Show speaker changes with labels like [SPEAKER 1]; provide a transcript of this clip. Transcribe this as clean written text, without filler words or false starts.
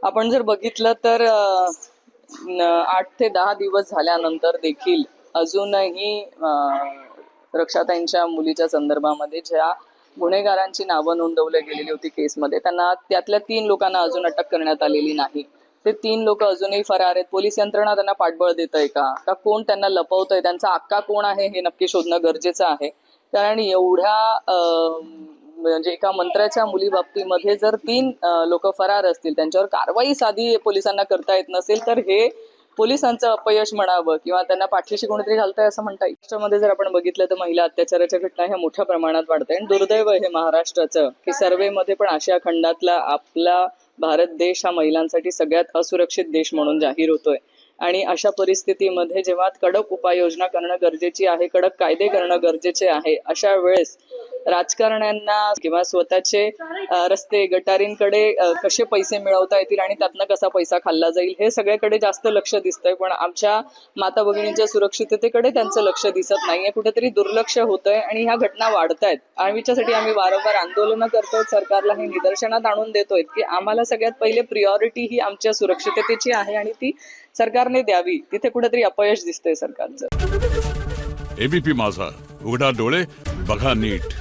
[SPEAKER 1] आपण जर बघितलं तर 8 ते 10 दिवस झाल्यानंतर देखील अजूनही रक्षाताईंच्या मुलीच्या संदर्भामध्ये ज्या गुन्हेगारांची नावं नोंदवली गेलेली होती केसमध्ये, त्यांना त्यातल्या 3 लोकांना अजून अटक करण्यात आलेली नाही. ते 3 लोक अजूनही फरार आहेत. पोलीस यंत्रणा त्यांना पाठबळ देत आहे का कोण त्यांना लपवतंय, त्यांचा आक्का कोण आहे हे नक्की शोधणं गरजेचं आहे. कारण एवढ्या म्हणजे एका मंत्र्याच्या मुलीबाबतीमध्ये जर 3 लोक फरार असतील, त्यांच्यावर कारवाई साधी पोलिसांना करता येत नसेल, तर हे पोलिसांचं अपयश म्हणावं किंवा त्यांना पाठीशी कोणीतरी घालतंय असं म्हणता येईल. महाराष्ट्रामध्ये जर आपण बघितलं तर महिला अत्याचाराच्या घटना ह्या मोठ्या प्रमाणात वाढत आहे. आणि दुर्दैव हे महाराष्ट्राचं की सर्वेमध्ये पण आशिया खंडातला आपला भारत देश हा महिलांसाठी सगळ्यात असुरक्षित देश म्हणून जाहीर होतोय. आणि अशा परिस्थितीमध्ये जेव्हा कडक उपाययोजना करणं गरजेची आहे, कडक कायदे करणं गरजेचे आहे, अशा वेळेस राजकारण्यांना किंवा स्वतःचे रस्ते गटारींकडे कसे पैसे मिळवता येतील आणि त्यातनं कसा पैसा खाल्ला जाईल हे सगळ्याकडे जास्त लक्ष दिसतंय. पण आमच्या माता भगिनींच्या सुरक्षिततेकडे त्यांचं लक्ष दिसत नाहीये, कुठेतरी दुर्लक्ष होतंय आणि ह्या घटना वाढतायत. आम्हीच्यासाठी आम्ही वारंवार आंदोलनं करतोय, सरकारला हे निदर्शनात आणून देतोय की आम्हाला सगळ्यात पहिले प्रिऑरिटी ही आमच्या सुरक्षिततेची आहे आणि ती सरकारने द्यावी. तिथे कुठेतरी अपयश दिसतंय सरकारचं.
[SPEAKER 2] एबीपी माझा, उघडा डोळे बघा नीट.